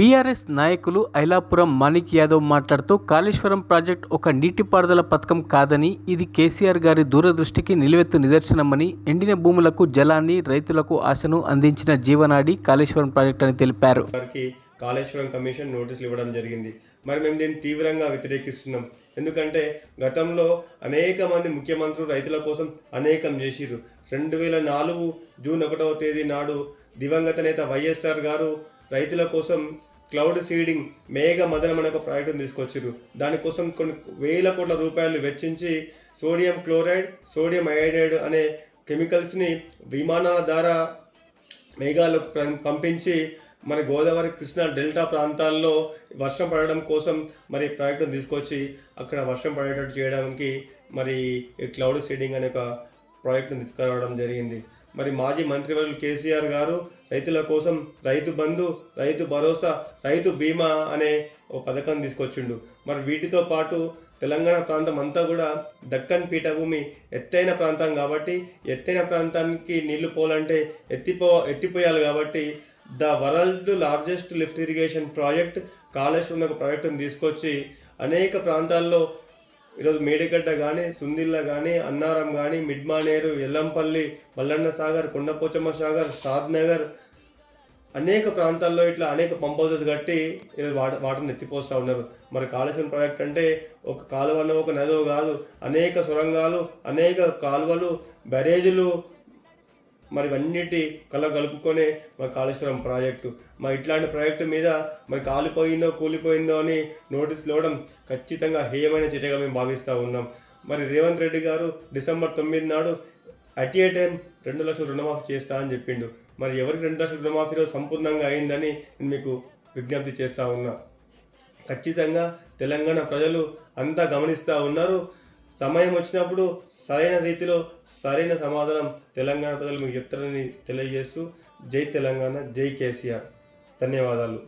BRS నాయకులు ఐలాపురం మాణిక్ యాదవ్ మాట్లాడుతూ Kaleshwaram project ఒక నీటిపారుదల పథకం కాదని, ఇది కేసీఆర్ గారి దూరదృష్టికి నిలువెత్తు నిదర్శనమని, ఎండిన భూములకు జలాన్ని, రైతులకు ఆశను అందించిన జీవనాడి కాళేశ్వరం ప్రాజెక్టు అని తెలిపారు. కాళేశ్వరం కమిషన్ నోటీసులు ఇవ్వడం జరిగింది. మరి మేము దీన్ని తీవ్రంగా వ్యతిరేకిస్తున్నాం. ఎందుకంటే గతంలో అనేక మంది ముఖ్యమంత్రులు రైతుల కోసం అనేకం చేసిరు. 2004 జూన్ 1వ తేదీ నాడు దివంగత నేత వైఎస్ఆర్ గారు రైతుల కోసం క్లౌడ్ సీడింగ్ మేఘ మదనం అనే ఒక ప్రాజెక్టును తీసుకొచ్చారు. దానికోసం కొన్ని వేల కోట్ల రూపాయలు వెచ్చించి సోడియం క్లోరైడ్, సోడియం అయోడైడ్ అనే కెమికల్స్ని విమానాల ద్వారా మేఘాలకు పంపించి మన గోదావరి కృష్ణా డెల్టా ప్రాంతాల్లో వర్షం పడడం కోసం మరి ప్రాజెక్టును తీసుకొచ్చి అక్కడ వర్షం పడేటట్టు చేయడానికి మరి క్లౌడ్ సీడింగ్ అనే ఒక ప్రాజెక్టును తీసుకురావడం జరిగింది. మరి మాజీ మంత్రివర్యులు కేసీఆర్ గారు రైతుల కోసం రైతు బంధు, రైతు భరోసా, రైతు బీమా అనే ఒక పథకం తీసుకొచ్చిండు. మరి వీటితో పాటు తెలంగాణ ప్రాంతం అంతా కూడా దక్కన్ పీఠభూమి ఎత్తైన ప్రాంతం కాబట్టి, ఎత్తైన ప్రాంతానికి నీళ్లు పోవాలంటే ఎత్తిపోయాలి కాబట్టి the world largest lift irrigation project Kaleshwaram ఒక ప్రాజెక్టును తీసుకొచ్చి అనేక ప్రాంతాల్లో ఈరోజు మేడిగడ్డ కానీ, సుందిల్ల కానీ, అన్నారం కానీ, మిడ్మానేరు, ఎల్లంపల్లి, మల్లన్న సాగర్, కొండపోచమ్మ సాగర్, షాద్ నగర్ అనేక ప్రాంతాల్లో ఇట్లా అనేక పంప్ హౌసెస్ కట్టి ఈరోజు వాటర్ని ఎత్తిపోస్తూ ఉన్నారు. మరి కాళేశ్వరం ప్రాజెక్ట్ అంటే ఒక కాలువనో ఒక నదో కాదు, అనేక సొరంగాలు, అనేక కాలువలు, బ్యారేజీలు మరి అన్నిటి కలుపుకొనే మన కాళేశ్వరం ప్రాజెక్టు. మరి ఇట్లాంటి ప్రాజెక్టు మీద మరి కాలిపోయిందో కూలిపోయిందో అని నోటీసులు ఇవ్వడం ఖచ్చితంగా హేయమైన చర్యగా మేము భావిస్తూ ఉన్నాం. మరి రేవంత్ రెడ్డి గారు డిసెంబర్ 9 నాడు అట్ ఏ టైం 2 లక్షలు రుణమాఫీ చేస్తా అని చెప్పిండు. మరి ఎవరికి 2 లక్షల రుణమాఫీలో సంపూర్ణంగా అయిందని నేను మీకు విజ్ఞప్తి చేస్తూ ఉన్నా. ఖచ్చితంగా తెలంగాణ ప్రజలు అంతా గమనిస్తూ ఉన్నారు. సమయం వచ్చినప్పుడు సరైన రీతిలో సరైన సమాధానం తెలంగాణ ప్రజలు మీకు చెప్తారని తెలియజేస్తూ జై తెలంగాణ, జై కేసీఆర్. ధన్యవాదాలు.